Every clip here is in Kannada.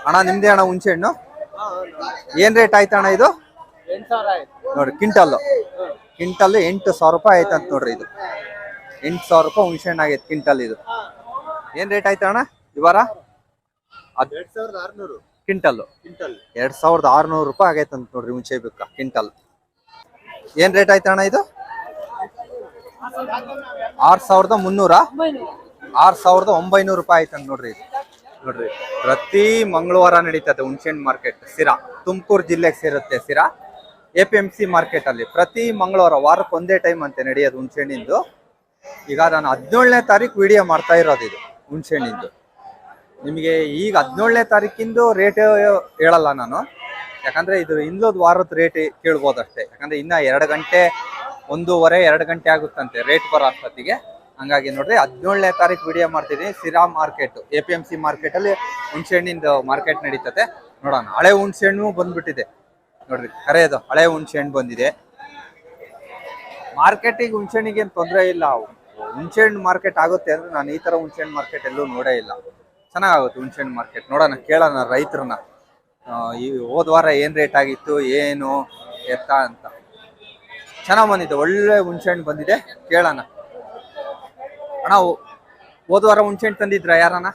ಅಣ್ಣ ನಿಮ್ದೇ ಅಣ್ಣ ಹುಣಸೆ ಹಣ್ಣು ಏನ್ ರೇಟ್ ಆಯ್ತು ಅಣ್ಣ ಇದು? ನೋಡ್ರಿ ಕ್ವಿಂಟಲ್ 8,000 ರೂಪಾಯಿ ಆಯ್ತಂತ ನೋಡ್ರಿ. ಇದು 8,000 ರೂಪಾಯಿ ಹುಣಸೆ ಹಣ್ಣು ಆಗೈತೆ ಕ್ವಿಂಟಲ್. ಇದು ಏನ್ ರೇಟ್ ಆಯ್ತು ಅಣ್ಣ ಈ ವಾರ? 2,600 ಕ್ವಿಂಟಲ್ 2,600 ರೂಪಾಯಿ ಆಗೈತಂತ ನೋಡ್ರಿ ಹುಣಸೆ ಬಿಕ್ಕ ಕ್ವಿಂಟಲ್. ಏನ್ ರೇಟ್ ಆಯ್ತು ಅಣ್ಣ ಇದು? 6,300 6,900 ರೂಪಾಯಿ ಆಯ್ತಂತ ನೋಡ್ರಿ. ನೋಡ್ರಿ ಪ್ರತಿ ಮಂಗಳವಾರ ನಡೀತದೆ ಹುಣಸೆಹಣ್ಣು ಮಾರ್ಕೆಟ್. ಸಿರಾ ತುಮಕೂರು ಜಿಲ್ಲೆಗೆ ಸೇರುತ್ತೆ. ಸಿರಾ APMC ಮಾರ್ಕೆಟ್ ಅಲ್ಲಿ ಪ್ರತಿ ಮಂಗಳವಾರ ವಾರಕ್ಕೆ ಒಂದೇ ಟೈಮ್ ಅಂತೆ ನಡೆಯೋದು ಹುಣಸೆಹಣ್ಣಿಂದು. ಈಗ ನಾನು 17ನೇ ತಾರೀಕು ವಿಡಿಯೋ ಮಾಡ್ತಾ ಇರೋದು ಇದು ಹುಣಸೆಹಣ್ಣಿಂದು. ನಿಮಗೆ ಈಗ 17ನೇ ತಾರೀಕಿಂದು ರೇಟ್ ಹೇಳಲ್ಲ ನಾನು, ಯಾಕಂದ್ರೆ ಇದು ಇನ್ನೊಂದು ವಾರದ ರೇಟ್ ಕೇಳ್ಬೋದಷ್ಟೇ. ಯಾಕಂದ್ರೆ ಇನ್ನ 2 ಗಂಟೆ 1:30-2 ಗಂಟೆ ಆಗುತ್ತಂತೆ ರೇಟ್ ಬರೋ ಅಷ್ಟೊತ್ತಿಗೆ. ಹಂಗಾಗಿ ನೋಡ್ರಿ 17ನೇ ತಾರೀಕು ವಿಡಿಯೋ ಮಾಡ್ತಿದ್ದೀನಿ. ಸಿರಾ ಮಾರ್ಕೆಟ್ APMC ಮಾರ್ಕೆಟ್ ಅಲ್ಲಿ ಹುಣಸೆಹಣ್ಣಿಂದು ಮಾರ್ಕೆಟ್ ನಡೀತದೆ. ನೋಡೋಣ. ಹಳೆ ಹುಣಸೆಹಣ್ಣು ಬಂದ್ಬಿಟ್ಟಿದೆ ನೋಡ್ರಿ, ಕರೆಯೋದು ಹಳೆ ಹುಣಸೆಹಣ್ಣು ಬಂದಿದೆ ಮಾರ್ಕೆಟಿಗೆ. ಹುಣಸೆಹಣ್ಣಿಗೆ ಏನು ತೊಂದರೆ ಇಲ್ಲ. ಹುಣಸೆಹಣ್ಣು ಮಾರ್ಕೆಟ್ ಆಗುತ್ತೆ ಅಂದ್ರೆ ನಾನು ಈ ತರ ಹುಣಸೆಹಣ್ಣು ಮಾರ್ಕೆಟ್ ಎಲ್ಲೂ ನೋಡೇ ಇಲ್ಲ. ಚೆನ್ನಾಗುತ್ತೆ ಹುಣಸೆಹಣ್ಣು ಮಾರ್ಕೆಟ್. ನೋಡೋಣ, ಕೇಳೋಣ ರೈತರನ್ನ. ಈ ಹೋದ ವಾರ ಏನ್ ರೇಟ್ ಆಗಿತ್ತು ಏನು ಎತ್ತ ಅಂತ. ಚೆನ್ನಾಗ್ ಬಂದಿದೆ, ಒಳ್ಳೆ ಹುಣಸೆಹಣ್ಣು ಬಂದಿದೆ. ಕೇಳೋಣ. ಅಣ್ಣ ಹೋದ ವಾರ ಹುಣಸೆಹಣ್ಣು ತಂದಿದ್ರ ಯಾರನ್ನ?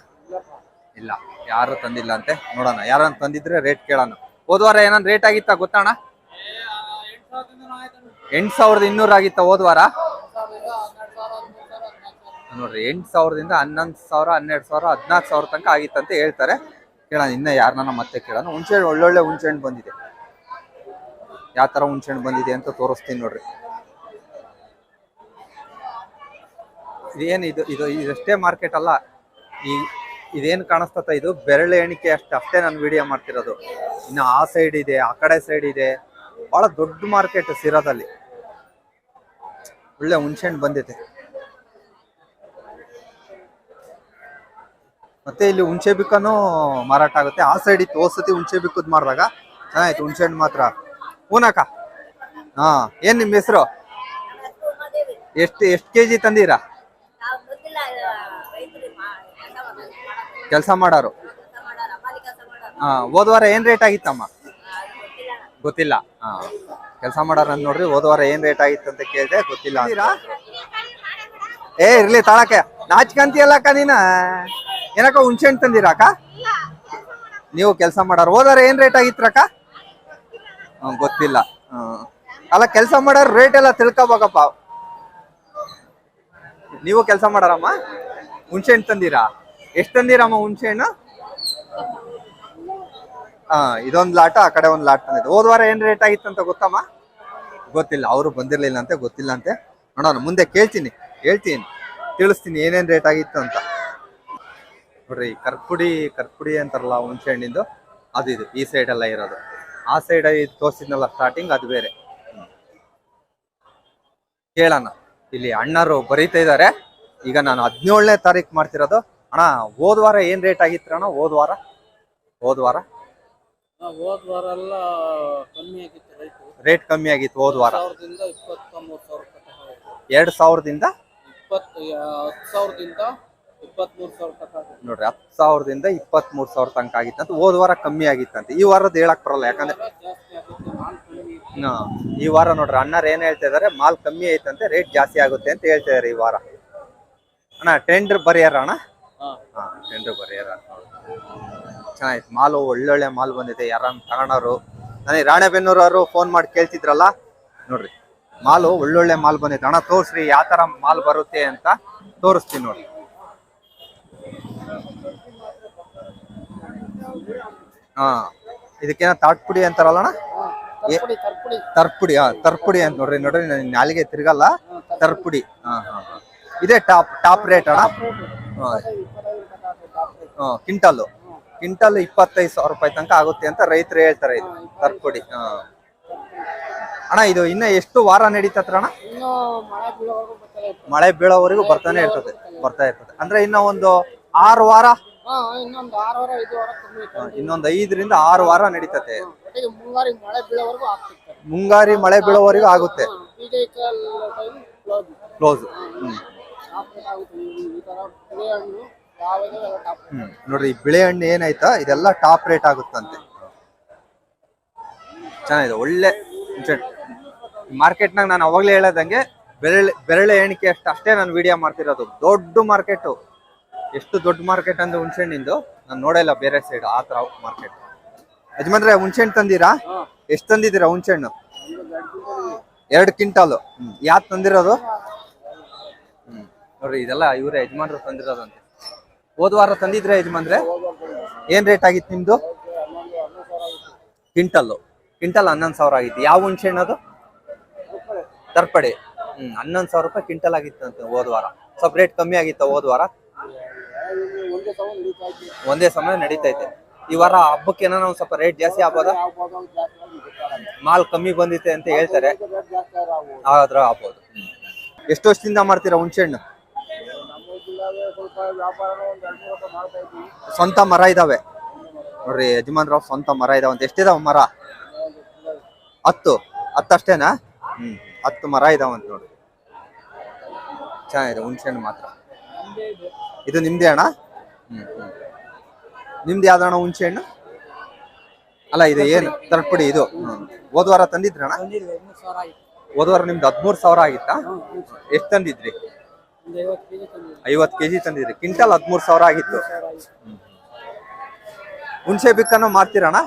ಇಲ್ಲ, ಯಾರು ತಂದಿಲ್ಲ ಅಂತೆ. ನೋಡೋಣ, ಯಾರನ್ನ ತಂದಿದ್ರೆ ರೇಟ್ ಕೇಳೋಣ. ಹೋದ ವಾರ ಏನಾನ್ ರೇಟ್ ಆಗಿತ್ತಾ ಗೊತ್ತಣ್ಣ? 8,200 ಆಗಿತ್ತ ಹೋದ ವಾರ. ನೋಡ್ರಿ 8,000ದಿಂದ 11,000 12,000 14,000 ತನಕ ಆಗಿತ್ತಂತ ಹೇಳ್ತಾರೆ. ಕೇಳೋಣ ಇನ್ನ ಯಾರನ್ನ ಮತ್ತೆ ಕೇಳೋಣ. ಹುಣಸೆಹಣ್ಣು ಒಳ್ಳೊಳ್ಳೆ ಹುಣಸೆಹಣ್ಣು ಬಂದಿದೆ. ಯಾವ ತರ ಹುಣಸೆಹಣ್ಣು ಬಂದಿದೆ ಅಂತ ತೋರಿಸ್ತೀನಿ ನೋಡ್ರಿ. ಇದೇನು ಇದಷ್ಟೇ ಮಾರ್ಕೆಟ್ ಅಲ್ಲ. ಇದೇನು ಕಾಣಿಸ್ತತ ಇದು ಬೆರಳೆ ಎಣಿಕೆ ಅಷ್ಟೇ ನಾನು ವಿಡಿಯೋ ಮಾಡ್ತಿರೋದು. ಇನ್ನು ಆ ಸೈಡ್ ಇದೆ, ಆ ಕಡೆ ಸೈಡ್ ಇದೆ. ಬಹಳ ದೊಡ್ಡ ಮಾರ್ಕೆಟ್ ಸಿರಾದಲ್ಲಿ. ಒಳ್ಳೆ ಹುಣಸೆಹಣ್ಣು ಬಂದಿದೆ. ಮತ್ತೆ ಇಲ್ಲಿ ಹುಣಸೆ ಬಿಕ್ಕನು ಮಾರಾಟ ಆಗುತ್ತೆ. ಆ ಸೈಡ್ ಇತ್ತು ಹೋದ್ ಸತಿ ಹುಣಸೆ ಬಿಕ್ಕದ್ ಮಾಡಿದಾಗ ಚೆನ್ನಾಯ್ತು ಹುಣಸೆಹಣ್ಣು ಮಾತ್ರ. ಹೂನಕ್ಕ. ಹಾ, ಏನ್ ನಿಮ್ ಹೆಸರು? ಎಷ್ಟು ಕೆಜಿ ತಂದೀರಾ? ಕೆಲಸ ಮಾಡೋರು. ಹಾ, ಹೋದ ವಾರ ಏನ್ ರೇಟ್ ಆಗಿತ್ತಮ್ಮ? ಗೊತ್ತಿಲ್ಲ. ಹಾ, ಕೆಲಸ ಮಾಡೋರು ಅಂತ ನೋಡ್ರಿ. ಹೋದ ವಾರ ಏನ್ ರೇಟ್ ಆಗಿತ್ತು ಅಂತ ಕೇಳಿದೆ, ಗೊತ್ತಿಲ್ಲ. ಏ ಇರ್ಲಿ ತಾಳಕ್ಕೆ, ನಾಚ್ಕಂತಿಯಲ್ಲಕ್ಕ ನೀನ. ಏನಕ್ಕ ಹುಣಸೆಹಣ್ಣು ತಂದಿರಾಕ? ನೀವು ಕೆಲಸ ಮಾಡೋರು. ಹೋದ ವಾರ ಏನ್ ರೇಟ್ ಆಗಿತ್ರಕ್ಕ? ಗೊತ್ತಿಲ್ಲ. ಅಲ್ಲ, ಕೆಲಸ ಮಾಡೋರು ರೇಟ್ ಎಲ್ಲ ತಿಳ್ಕೊಬೇಕಪ್ಪ. ನೀವು ಕೆಲಸ ಮಾಡಾರಮ್ಮ? ಹುಣಸೆಹಣ್ಣು ತಂದಿರಾ? ಎಷ್ಟು ತಂದಿರಮ್ಮ ಹುಣಸೆಹಣ್ಣು? ಇದೊಂದು ಲಾಟ, ಆ ಕಡೆ ಒಂದು ಲಾಟ್ ತಂದಿದೆ. ಹೋದ ವಾರ ಏನ್ ರೇಟ್ ಆಗಿತ್ತು ಅಂತ ಗೊತ್ತಮ್ಮ? ಗೊತ್ತಿಲ್ಲ, ಅವರು ಬಂದಿರ್ಲಿಲ್ಲ ಅಂತೆ, ಗೊತ್ತಿಲ್ಲ ಅಂತೆ. ನೋಡೋಣ, ಮುಂದೆ ಹೇಳ್ತೀನಿ, ತಿಳಿಸ್ತೀನಿ ಏನೇನ್ ರೇಟ್ ಆಗಿತ್ತು ಅಂತ. ನೋಡ್ರಿ ಕರ್ಪುಡಿ ಅಂತಾರಲ್ಲ ಹುಣಸೆ ಹಣ್ಣಿಂದು, ಅದು ಇದು ಈ ಸೈಡ್ ಎಲ್ಲ ಇರೋದು. ಆ ಸೈಡ್ ತೋರಿಸಿದ್ನಲ್ಲ ಸ್ಟಾರ್ಟಿಂಗ್, ಅದು ಬೇರೆ. ಕೇಳೋಣ. ಇಲ್ಲಿ ಅಣ್ಣರು ಬರೀತಾ ಇದ್ದಾರೆ. ಈಗ ನಾನು 17ನೇ ತಾರೀಕು ಮಾಡ್ತಿರೋದು. ಅಣ್ಣ ಹೋದ ವಾರ ಏನ್ ರೇಟ್ ಆಗಿತ್ತು ಅಣ್ಣ? ಹೋದ ವಾರ ಎಲ್ಲ ಕಮ್ಮಿ ಆಗಿತ್ತು. ರೇಟ್ ಕಮ್ಮಿ ಆಗಿತ್ತು ಹೋದ ವಾರ. 2,000ದಿಂದ 23,000 ನೋಡ್ರಿ, 10,000ದಿಂದ 23,000 ತನಕ ಆಗಿತ್ತಂತ. ಹೋದ ವಾರ ಕಮ್ಮಿ ಆಗಿತ್ತಂತೆ. ಈ ವಾರದ ಹೇಳಕ್ ಬರಲ್ಲ, ಯಾಕಂದ್ರೆ ಈ ವಾರ ನೋಡ್ರಿ ಅಣ್ಣರು ಏನ್ ಹೇಳ್ತಾ ಇದಾರೆ, ಮಾಲ್ ಕಮ್ಮಿ ಐತಂತೆ, ರೇಟ್ ಜಾಸ್ತಿ ಆಗುತ್ತೆ ಅಂತ ಹೇಳ್ತಾ ಇದಾರೆ ಈ ವಾರ. ಅಣ್ಣ ಟೆಂಡರ್ ಬರೆಯಾರ ಅಣ್ಣ? ಟೆಂಡರ್ ಬರೆಯಾರ. ಚೆನ್ನಾಗಿತ್ತು ಮಾಲು, ಒಳ್ಳೊಳ್ಳೆ ಮಾಲ್ ಬಂದಿದೆ. ಯಾರನ್ನ ತಗೊಂಡವ್ರು, ನನಗೆ ರಾಣೆಬೆನ್ನೂರವರು ಫೋನ್ ಮಾಡಿ ಕೇಳ್ತಿದ್ರಲ್ಲ, ನೋಡ್ರಿ ಮಾಲು ಒಳ್ಳೊಳ್ಳೆ ಮಾಲ್ ಬಂದಿದೆ. ಅಣ್ಣ ತೋರಿಸ್ರಿ ಯಾವ ತರ ಮಾಲ್ ಬರುತ್ತೆ ಅಂತ ತೋರಿಸ್ತೀನಿ ನೋಡಿ. ಇದಕ್ಕೇನ ತಾಟ್ಪುಡಿ ಅಂತಾರಲ್ಲ ಅಣ್ಣ? ತರ್ಪುಡಿ. ತರ್ಪುಡಿ ಅಂತ ನೋಡ್ರಿ. ನಾಲಿಗೆ ತಿರ್ಗಲ್ಲ. ತರ್ಪುಡಿ. ಇದೇ ಟಾಪ್ ರೇಟ್ ಅಣ್ಣ. ಕ್ವಿಂಟಲ್ 25,000 ರೂಪಾಯಿ ತನಕ ಆಗುತ್ತೆ ಅಂತ ರೈತರು ಹೇಳ್ತಾರೆ. ಇದು ತರ್ಪುಡಿ. ಅಣ್ಣ ಇದು ಇನ್ನ ಎಷ್ಟು ವಾರ ನಡೀತತ್ರ ಅಣ್ಣ? ಮಳೆ ಬೀಳೋವರೆಗೂ ಬರ್ತಾ ಇರ್ತದೆ. ಅಂದ್ರೆ ಇನ್ನ ಒಂದು 6 ವಾರ, ಇನ್ನೊಂದು 5ರಿಂದ 6 ವಾರ ನಡೀತದೆ. ಮುಂಗಾರಿ ಮಳೆ ಬೀಳೋವರೆಗೂ ಆಗುತ್ತೆ. ಕ್ಲೋಸ್. ನೋಡ್ರಿ ಈ ಬಿಳೆ ಹಣ್ಣು ಏನಾಯ್ತಾ ಇದೆಲ್ಲ ಟಾಪ್ ರೇಟ್ ಆಗುತ್ತಂತೆ. ಚೆನ್ನಾಗಿದೆ, ಒಳ್ಳೆ ಮಾರ್ಕೆಟ್ನಾಗ ನಾನು ಅವಾಗ್ಲೇ ಹೇಳದಂಗೆ ಬೆರಳೆ ಎಣಿಕೆ ಅಷ್ಟೇ ನಾನು ವಿಡಿಯೋ ಮಾಡ್ತಿರೋದು. ದೊಡ್ಡ ಮಾರ್ಕೆಟು, ಎಷ್ಟು ದೊಡ್ಡ ಮಾರ್ಕೆಟ್ ಅಂದ್ರೆ ಹುಣ್ಸೆಹಣ್ಣಿಂದು ನಾನು ನೋಡಿಲ್ಲ ಬೇರೆ ಸೈಡ್ ಆ ತರ ಮಾರ್ಕೆಟ್. ಯಜಮಾನ್ರೆ ಹುಣ್ಸೆಹಣ್ಣು ತಂದಿರಾ? ಎಷ್ಟು ತಂದಿದ್ದೀರಾ ಹುಣ್ಸೆಹಣ್ಣು? 2 ಕ್ವಿಂಟಾಲು. ಯಾತ್ ತಂದಿರೋದು? ನೋಡ್ರಿ ಇದೆಲ್ಲ ಇವರೇ ಯಜಮಾನ್ರು ತಂದಿರೋದಂತೆ. ಹೋದ ವಾರ ತಂದಿದ್ರೆ ಯಜಮಾನ್ರೆ ಏನ್ ರೇಟ್ ಆಗಿತ್ತು ನಿಮ್ದು? ಕ್ವಿಂಟಲ್ 11,000 ಆಗಿತ್ತು. ಯಾವ ಹುಣ್ಸೆಹಣ್ಣು ಅದು? ತರ್ಪಡಿ. 11,000 ರೂಪಾಯಿ ಕ್ವಿಂಟಲ್ ಆಗಿತ್ತಂತೆ ಹೋದ ವಾರ. ಸ್ವಲ್ಪ ರೇಟ್ ಕಮ್ಮಿ ಆಗಿತ್ತ ಹೋದ ವಾರ? ಒಂದೇ ಸಮಯ ನಡೀತೈತೆ. ಈ ವಾರ ಹಬ್ಬಕ್ಕೆ ಏನೋ ಒಂದ್ ಸ್ವಲ್ಪ ರೇಟ್ ಜಾಸ್ತಿ ಆಗ್ಬೋದಾ? ಮಾಲ್ ಕಮ್ಮಿ ಬಂದಿತ್ತೆ ಅಂತ ಹೇಳ್ತಾರೆ, ಆದ್ರ ಆಗ್ಬೋದು. ಎಷ್ಟು ವರ್ಷದಿಂದ ಮಾಡ್ತೀರಾ ಹುಣ್ಸೆಹಣ್ಣು? ಸ್ವಂತ ಮರ ಇದಾವೆ ನೋಡ್ರಿ ಯಜಮಾನ್ರ, ಸ್ವಂತ ಮರ ಇದಾವಂತ. ಎಷ್ಟಿದಾವ ಮರ? 10 ಅಷ್ಟೇನಾ? 10 ಮರ ಇದಾವಂತ ನೋಡ್ರಿ. ಚೆನ್ನಾಗಿದೆ ಹುಣ್ಸೆಹಣ್ಣು ಮಾತ್ರ. ಇದು ನಿಮ್ದೇ ಅಣ್ಣ? ನಿಮ್ದು ಯಾವ್ದಣ್ಣ ಹುಣ್ಸೆಹಣ್ಣು? ಅಲ್ಲ ಇದು ಏನು ತರ್ಪಡಿ ಇದು? ಹೋದ ವಾರ ತಂದಿದ್ರಣ್ಣ? ಹೋದ ವಾರ ನಿಮ್ದು 13,000 ಆಗಿತ್ತಾ? ಎಷ್ಟು ತಂದಿದ್ರಿ? 50 kg ತಂದಿದ್ರಿ. ಕ್ವಿಂಟಲ್ 13,000 ಆಗಿತ್ತು. ಹುಣ್ಸೆ ಬಿಕ್ಕನ್ನು ಮಾಡ್ತೀರಣ್ಣ?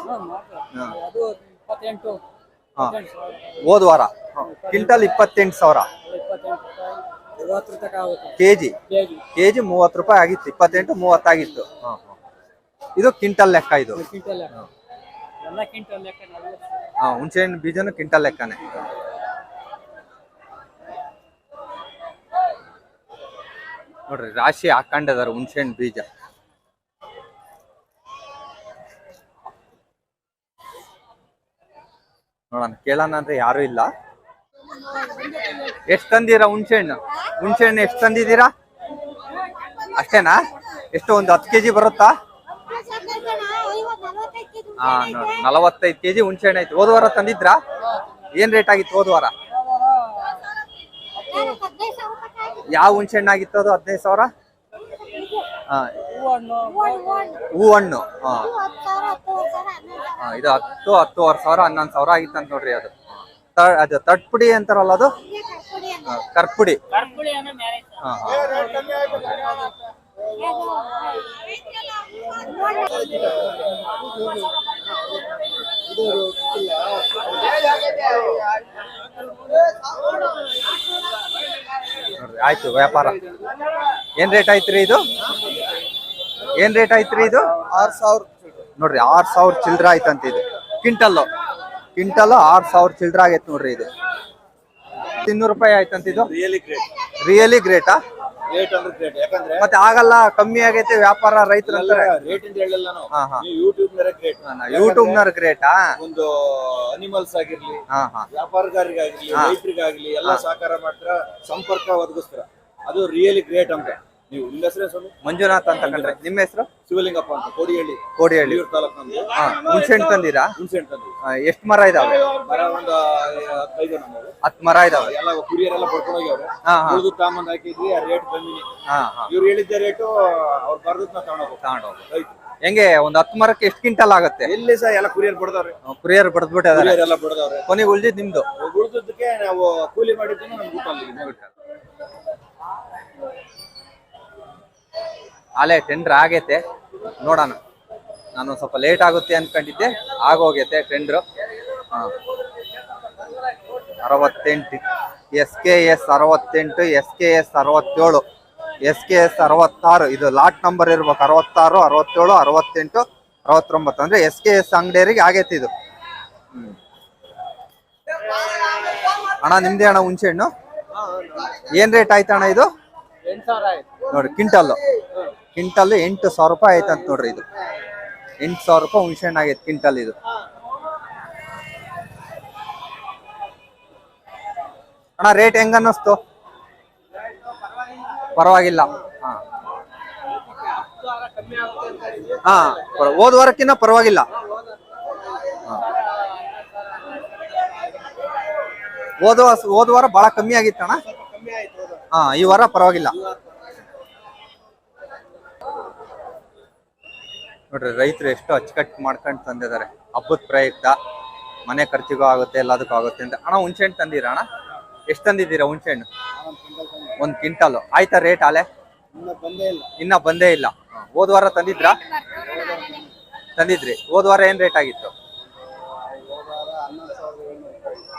ಹೋದ ವಾರ ಕ್ವಿಂಟಲ್ 28,000 ಕೆಜಿ 30 ರೂಪಾಯಿ ಆಗಿತ್ತು. 28-30 ಆಗಿತ್ತು. ಇದು ಕ್ವಿಂಟಲ್ ಲೆಕ್ಕ. ಇದು ಹುಣ್ಸೆ ಹಣ್ಣು ಬೀಜನು ಕ್ವಿಂಟಲ್ ಲೆಕ್ಕನೆ. ನೋಡ್ರಿ ರಾಶಿ ಹಾಕೊಂಡಿದಾರೆ ಹುಣ್ಸೆ ಹಣ್ಣು ಬೀಜ. ನೋಡೋಣ ಕೇಳೋಣ ಅಂದ್ರೆ ಯಾರು ಇಲ್ಲ. ಎಷ್ಟು ತಂದಿರಾ ಹುಣ್ಸೆಹಣ್ಣು? ಹುಣ್ಸೆಹಣ್ಣು ಎಷ್ಟು ತಂದಿದ್ದೀರಾ? ಅಷ್ಟೇನಾ? ಎಷ್ಟು ಒಂದು 10 kg ಬರುತ್ತಾ? ನೋಡಿ 45 kg ಹುಣ್ಸೆಹಣ್ಣು ಆಯ್ತು. ಹೋದ ವಾರ ತಂದಿದ್ರಾ? ಏನ್ ರೇಟ್ ಆಗಿತ್ತು ಹೋದ ವಾರ? ಯಾವ ಹುಣ್ಸೆಹಣ್ಣು ಆಗಿತ್ತು ಅದು? 15,000. ಹೂ ಹಣ್ಣು ಇದು 10-10,500 11,000 ಆಗಿತ್ತಂತ ನೋಡ್ರಿ. ಅದು ತಟ್ಪುಡಿ ಅಂತಾರಲ್ಲ, ಅದು ಕರ್ಪುಡಿ. ನೋಡ್ರಿ ಆಯ್ತು ವ್ಯಾಪಾರ. ಏನ್ ರೇಟ್ ಆಯ್ತ್ರಿ ಇದು? ಏನ್ ರೇಟ್ ಆಯ್ತ್ರಿ ಇದು? 6,000 ನೋಡ್ರಿ. 6,000 ಚಿಲ್ಡ್ರ ಆಯ್ತಂತ ಇದು. ಕ್ವಿಂಟಲ್ 6,000 ಚಿಲ್ಡ್ರ ಆಗೈತೆ ನೋಡ್ರಿ. ಇದು 200 ರೂಪಾಯಿ ಆಯ್ತಂತ ಇದು. Really Greta? ಮತ್ತೆ ಆಗಲ್ಲ, ಕಮ್ಮಿ ಆಗೈತೆ ವ್ಯಾಪಾರ ರೈತರು ಅಂತಾರೆ. ಯೂಟ್ಯೂಬ್ನವ್ರ ಗ್ರೇಟಾ? ಒಂದು ಅನಿಮಲ್ಸ್ ಆಗಿರ್ಲಿ, ವ್ಯಾಪಾರಗಾರರಿಗಾಗ್ಲಿ, ರೈತರಿಗಾಗ್ಲಿ ಎಲ್ಲ ಸಹಕಾರ ಮಾಡ್ತಾರ, ಸಂಪರ್ಕ ಒದಗಿಸ್ತಾರ. ಅದು ರಿಯಲಿ ಗ್ರೇಟ್ ಅಂತ. ನೀವು ನಿಮ್ಮ ಹೆಸರು ಸ್ವಾಮಿ? ಮಂಜುನಾಥ್ ಅಂತ ಕಂಡ್ರೆ. ನಿಮ್ಮ ಹೆಸರು? ಶಿವಲಿಂಗಪ್ಪ ಅಂತ, ಕೋಡಿಹಳ್ಳಿ ತಾಲೂಕು ನಮ್ದು. ಹುಣ್ಸೆಹಣ್ಣು ತಂದಿರಾ? ಹುಣ್ಸೆಹಣ್ಣು ತಂದಿವಿ. ಎಷ್ಟು ಮರ ಇದಾವೆ? ಮರ ಒಂದು 5 ನಮ್ಮವು. 10 ಮರ ಇದಾವೆ. ಎಲ್ಲ ಕುರಿಯರ್ ಎಲ್ಲ ಪಡ್ಕೊಂಡು ಹೋಗ್ಯವ್ರೆ. ಉಳಿದು ತಾಂಬಂದ್ ಹಾಕಿದ್ವಿ. ಆ ರೇಟ್ ಕಮ್ಮಿ. ಇವ್ರು ಹೇಳಿದ್ದ ರೇಟು ಅವ್ರು ಬರ್ದದ್ ನಾವು ತಗೊಂಡೋಗ್ಬೇಕು. ಹೆಂಗೆ ಒಂದು 10 ಮರಕ್ಕೆ ಎಷ್ಟು ಕ್ವಿಂಟಲ್ ಆಗುತ್ತೆ? ಎಲ್ಲಿ ಸಹ ಎಲ್ಲ ಕುರಿಯರ್ ಬಡ್ದವ್ರೆ. ಕುರಿಯರ್ ಬಡ್ದ್ಬಿಟ್ಟು ಎಲ್ಲ ಬಡ್ದವ್ರೆ. ಕೊನೆಗೆ ಉಳಿದಿದ್ದು ನಿಮ್ದು? ಉಳಿದಕ್ಕೆ ನಾವು ಕೂಲಿ ಮಾಡಿದ್ದು ನಮ್ಗೆ ಊಟ. ಅಲ್ಲೇ ಟೆಂಡರ್ ಆಗೈತೆ, ನೋಡೋಣ. ನಾನು ಸ್ವಲ್ಪ ಲೇಟ್ ಆಗುತ್ತೆ ಅನ್ಕೊಂಡಿದ್ದೆ, ಆಗೋಗೈತೆ ಟೆಂಡ್ರು. 68 SKS 68, SKS 67, SKS 66. ಇದು ಲಾಟ್ ನಂಬರ್ ಇರ್ಬೇಕು. 66, 67, 68, 69 ಅಂದ್ರೆ SKS ಅಂಗಡಿಯರಿಗೆ ಆಗೈತೆ ಇದು. ಅಣ್ಣ ನಿಮ್ದೇ ಅಣ್ಣ ಹುಣ್ಸೆಹಣ್ಣು? ಏನ್ ರೇಟ್ ಆಯ್ತಣ್ಣ ಇದು? 8,000 ಆಯ್ತು ನೋಡಿ. ಕ್ವಿಂಟಲ್ 8,000 ರೂಪಾಯಿ ಆಯ್ತಂತ ನೋಡ್ರಿ. ಇದು 8,000 ರೂಪಾಯಿ ಹುಣ್ಸೆಹಣ್ಣು ಆಗೈತೆ ಕ್ವಿಂಟಲ್ ಇದು. ಅಣ್ಣ ರೇಟ್ ಹೆಂಗ ಅನ್ನಿಸ್ತು? ಪರವಾಗಿಲ್ಲ. ಹೋದ ವಾರಕ್ಕಿಂತ ಪರವಾಗಿಲ್ಲ. ಹೋದ ವಾರ ಬಹಳ ಕಮ್ಮಿ ಆಗಿತ್ತಣ್ಣ. ಈ ವಾರ ಪರವಾಗಿಲ್ಲ. ನೋಡ್ರಿ ರೈತರು ಎಷ್ಟು ಅಚ್ಚುಕಟ್ಟು ಮಾಡ್ಕೊಂಡು ತಂದಿದ್ದಾರೆ. ಹಬ್ಬದ ಪ್ರಯುಕ್ತ ಮನೆ ಖರ್ಚಿಗೂ ಆಗುತ್ತೆ, ಎಲ್ಲದಕ್ಕೂ ಆಗುತ್ತೆ ಅಂತ. ಅಣ್ಣ ಹುಣ್ಸೆಹಣ್ಣು ತಂದಿರಾ ಅಣ್ಣ? ಎಷ್ಟು ತಂದಿದ್ದೀರಾ ಹುಣ್ಸೆಹಣ್ಣು? 1 ಕ್ವಿಂಟಲ್ ಆಯ್ತಾ ರೇಟ್ ಆಲೆ? ಇನ್ನ ಬಂದೇ ಇಲ್ಲ. ಹೋದ ವಾರ ತಂದಿದ್ರಾ? ತಂದಿದ್ರಿ. ಹೋದ ವಾರ ಏನ್ ರೇಟ್ ಆಗಿತ್ತು?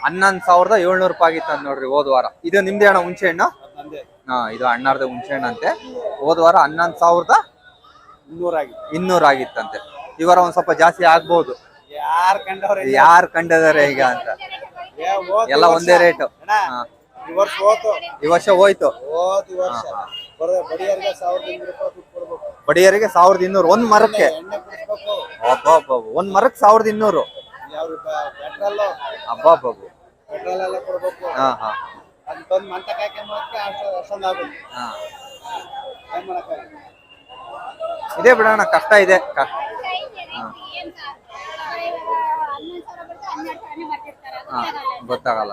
11,700 ರೂಪಾಯಿ ಆಗಿತ್ತು ಅಂತ ನೋಡ್ರಿ ಹೋದ ವಾರ. ಇದು ನಿಮ್ದೇ ಅಣ್ಣ ಹುಣ್ಸೆಹಣ್ಣು? ಇದು ಅಣ್ಣಾರ್ದ ಹುಣ್ಸೆಹಣ್ಣು ಅಂತೆ. ಹೋದ ವಾರ 11,200 ಆಗಿತ್ತಂತೆ. ಈ ವಾರ ಒಂದ್ ಸ್ವಲ್ಪ ಜಾಸ್ತಿ ಆಗ್ಬಹುದು. ಯಾರ್ ಕಂಡಿದ್ದಾರೆ ಈಗ ಅಂತ. ಎಲ್ಲ ಒಂದೇ ರೇಟು. ಈ ವರ್ಷ ಹೋಯ್ತು. ಬಡಿಯರಿಗೆ 1,200 ಒಂದ್ ಮರಕ್ಕೆ. ಒಂದ್ ಮರಕ್ಕೆ 1,200. ಹಬ್ಬ. ಹಾ ಹಾ ಇದೇ ಬಿಡೋಣ, ಕಷ್ಟ ಇದೆ. ಗೊತ್ತಾಗಲ್ಲ.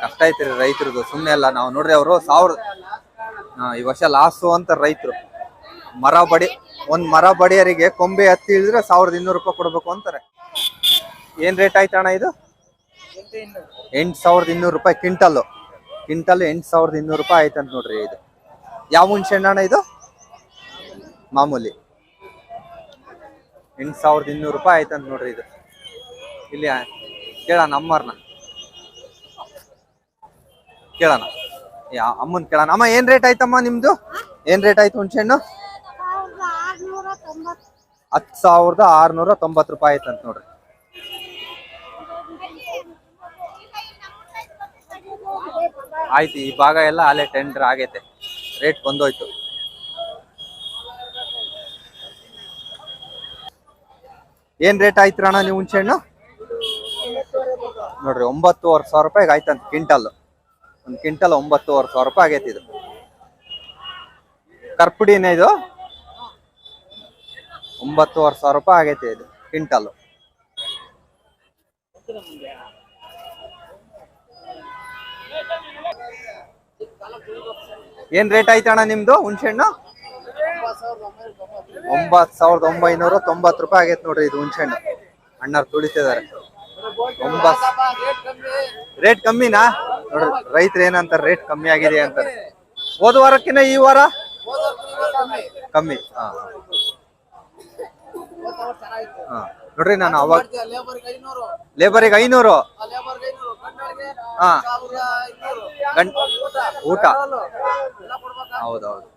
ಕಷ್ಟ ಐತ್ರಿ ರೈತರದು. ಸುಮ್ನೆ ಅಲ್ಲ ನಾವು ನೋಡ್ರಿ, ಅವರು 1000 ಈ ವರ್ಷ ಲಾಸು ಅಂತ ರೈತರು. ಒಂದ್ ಮರ ಬಡಿಯರಿಗೆ ಕೊಂಬೆ ಹತ್ತಿ ಇಳಿದ್ರೆ 1,200 ರೂಪಾಯಿ ಕೊಡ್ಬೇಕು ಅಂತಾರೆ. ಏನ್ ರೇಟ್ ಆಯ್ತಣ್ಣ ಇದು? 8,200 ರೂಪಾಯಿ ಕ್ವಿಂಟಲ್. 8,200 ರೂಪಾಯಿ ಆಯ್ತಂತ ನೋಡ್ರಿ. ಇದು ಯಾವ ಹುಣ್ಸೆಹಣ್ಣು ಅಣ್ಣ ಇದು? ಮಾಮೂಲಿ 8,200 ರೂಪಾಯಿ ಆಯ್ತಂತ ನೋಡ್ರಿ. ಇದು ಇಲ್ಲಿ ಕೇಳೋಣ, ಅಮ್ಮರ್ನ ಕೇಳೋಣ, ಅಮ್ಮನ್ ಕೇಳೋಣ. ಅಮ್ಮ ಏನ್ ರೇಟ್ ಆಯ್ತಮ್ಮ ನಿಮ್ದು? ಏನ್ ರೇಟ್ ಆಯ್ತು ಹುಣ್ಸೆಹಣ್ಣು? 10,690 ರೂಪಾಯಿ ಆಯ್ತಂತ ನೋಡ್ರಿ. ಆಯ್ತು, ಈ ಭಾಗ ಎಲ್ಲ ಅಲ್ಲೇ ಟೆಂಡರ್ ಆಗೈತೆ, ರೇಟ್ ಬಂದೋಯ್ತು. ಏನ್ ರೇಟ್ ಆಯ್ತು ಅಣ್ಣ ನೀವು ಹುಣ್ಸೆಹಣ್ಣು? ನೋಡ್ರಿ 9,500 ರೂಪಾಯಿಗೆ ಆಯ್ತಂತ ಕ್ವಿಂಟಲ್. ಒಂದು ಕ್ವಿಂಟಲ್ 9,500 ರೂಪಾಯಿ ಆಗೈತಿ. ಇದು ಕರ್ಪುಡಿನೇ. ಇದು 9,500 ರೂಪಾಯಿ ಆಗೈತಿ ಇದು ಕ್ವಿಂಟಲ್. ಏನ್ ರೇಟ್ ಆಯ್ತಣ್ಣ ನಿಮ್ದು ಹುಣ್ಸೆಹಣ್ಣು? 9,990 ರೂಪಾಯಿ ಆಗೈತೆ ನೋಡ್ರಿ. ಇದು ಹುಣ್ಸೆಹಣ್ಣು ಅಣ್ಣಾರು ತುಳಿತಿದ್ದಾರೆ. ರೇಟ್ ಕಮ್ಮಿನಾ? ನೋಡ್ರಿ ರೈತರು ಏನಂತಾರೆ, ರೇಟ್ ಕಮ್ಮಿ ಆಗಿದೆ ಅಂತಾರೆ. ಹೋದ ವಾರಕ್ಕಿಂತ ಈ ವಾರ ಕಮ್ಮಿ. ನೋಡ್ರಿ, ನಾನು ಅವಾಗ ಲೇಬರಿಗೆ 500, ಊಟ. ಹೌದೌದು.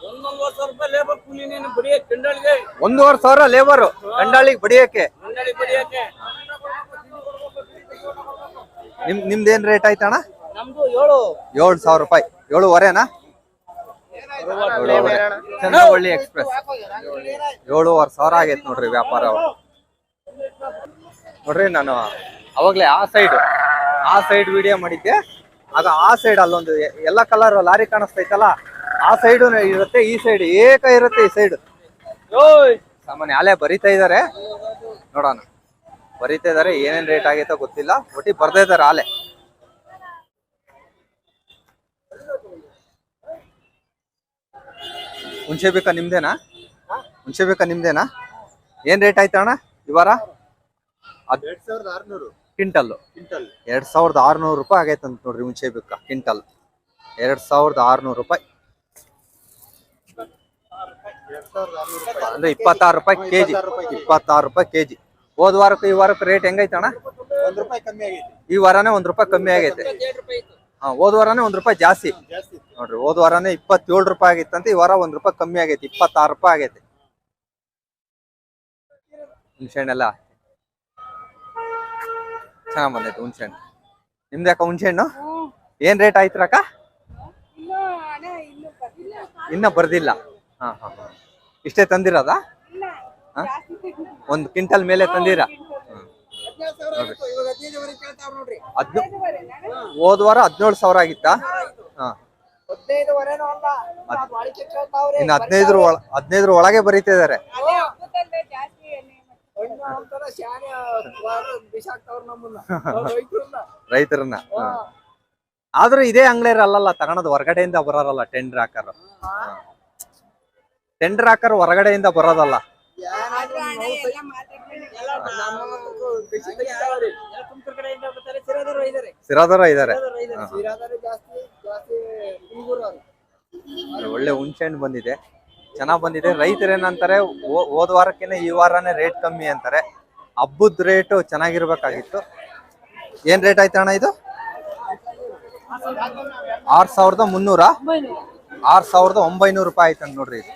$1,500 ಲೇಬರ್ ಗಂಡಾಳಿಗೆ ಬಡಿಯಕ್ಕೆ. ನಿಮ್ದೇನ್ ರೇಟ್ ಆಯ್ತಣ್ಣ? 7,000 ರೂಪಾಯಿ. 7,500ನಾ? ಚಂದ್ರವಳ್ಳಿ ಎಕ್ಸ್ಪ್ರೆಸ್ 7,500 ಆಗೈತೆ ನೋಡ್ರಿ ವ್ಯಾಪಾರ. ನೋಡ್ರಿ, ನಾನು ಅವಾಗ್ಲೇ ಆ ಸೈಡ್ ವಿಡಿಯೋ ಮಾಡಿದ್ದೆ. ಆಗ ಆ ಸೈಡ್ ಅಲ್ಲೊಂದು ಎಲ್ಲ ಕಲರ್ ಲಾರಿ ಕಾಣಿಸ್ತೈತಲ್ಲ, ಆ ಸೈಡು ಇರುತ್ತೆ, ಈ ಸೈಡ್ ಏಕ ಇರುತ್ತೆ. ಈ ಸೈಡ್ ಸಾಮಾನ್ಯ ಅಲ್ಲೇ ಬರಿತಾ ಇದಾರೆ, ನೋಡೋಣ. ಬರಿತಾ ಇದಾರೆ, ಏನೇನ್ ರೇಟ್ ಆಗೈತೋ ಗೊತ್ತಿಲ್ಲ, ಒಟ್ಟಿ ಬರ್ತಾ ಇದಾರೆ ಆಲೆ. ಹುಣ್ಸೆ ಬೇಕಾ ನಿಮ್ದೇನಾ? ಏನ್ ರೇಟ್ ಆಯ್ತು ಅಣ್ಣ ಈ ವಾರ? 2,600 ಕ್ವಿಂಟಲ್. 2,600 ರೂಪಾಯಿ ಆಗೈತಂತ ನೋಡ್ರಿ ಹುಣ್ಸೆ ಬೇಕಾ ಕ್ವಿಂಟಲ್. 2,600 ರೂಪಾಯಿ ಅಂದ್ರೆ 26 ರೂಪಾಯಿ ಕೆಜಿ. 26 ರೂಪಾಯಿ ಕೆಜಿ. ಹೋದ ವಾರಕ್ಕೂ ಈ ವಾರಕ್ಕೆ ರೇಟ್ ಹೆಂಗೈತಣ್ಣ? 1 ರೂಪಾಯಿ ಕಮ್ಮಿ ಆಗೈತೆ. ಈ ವಾರನೇ 1 ರೂಪಾಯಿ ಕಮ್ಮಿ ಆಗೈತೆ. ಹೋದ ವಾರನೇ 1 ರೂಪಾಯಿ ಜಾಸ್ತಿ ನೋಡ್ರಿ. ಹೋದ ವಾರನೇ 27 ರೂಪಾಯಿ ಆಗಿತ್ತಂತೆ, ಈ ವಾರ 1 ರೂಪಾಯಿ ಕಮ್ಮಿ ಆಗೈತಿ, 26 ರೂಪಾಯಿ ಆಗೈತಿ ಹುಣ್ಸೆಹಣ್ಣೆಲ್ಲ. ಚೆನ್ನಾಗ್ ಬಂದೈತೆ ಹುಣ್ಸೆಹಣ್ಣು. ನಿಮ್ದು ಯಾಕ ಹುಣ್ಸೆಹಣ್ಣು ಏನ್ ರೇಟ್ ಆಯ್ತ್ರಕ್ಕ? ಇನ್ನ ಬರ್ದಿಲ್ಲ. ಹಾ ಹಾ ಇಷ್ಟೇ ತಂದಿರೋದ? 1 ಕ್ವಿಂಟಲ್ ಮೇಲೆ ತಂದಿರ? ಹೋದ ವಾರ 17,000 ಆಗಿತ್ತಾ? ಇನ್ನು 15 ಒಳಗೆ ಬರೀತಾ ಇದಾರೆ. ರೈತರನ್ನ ಆದ್ರೂ ಇದೇ ಅಂಗಡಿಯವ್ರು ಅಲ್ಲಲ್ಲ ತಗೊಳೋದು, ಹೊರಗಡೆಯಿಂದ ಬರೋರಲ್ಲ ಟೆಂಡರ್ ಹಾಕರು. ಟೆಂಡರ್ ಹಾಕರು ಹೊರಗಡೆಯಿಂದ ಬರೋದಲ್ಲ. ಸಿರಾದವರು ಇದಾರೆ. ಒಳ್ಳೆ ಹುಣಸೆ ಹಣ್ಣು ಬಂದಿದೆ, ಚೆನ್ನಾಗ್ ಬಂದಿದೆ. ರೈತರು ಏನಂತಾರೆ, ಹೋದ ವಾರಕ್ಕಿಂತ ಈ ವಾರನೇ ರೇಟ್ ಕಮ್ಮಿ ಅಂತಾರೆ. ಹಬ್ಬದ ರೇಟು ಚೆನ್ನಾಗಿರ್ಬೇಕಾಗಿತ್ತು. ಏನ್ ರೇಟ್ ಆಯ್ತು ಅಣ್ಣ ಇದು? 6300 6900 ರೂಪಾಯಿ ಆಯ್ತಂತ ನೋಡ್ರಿ ಇದು.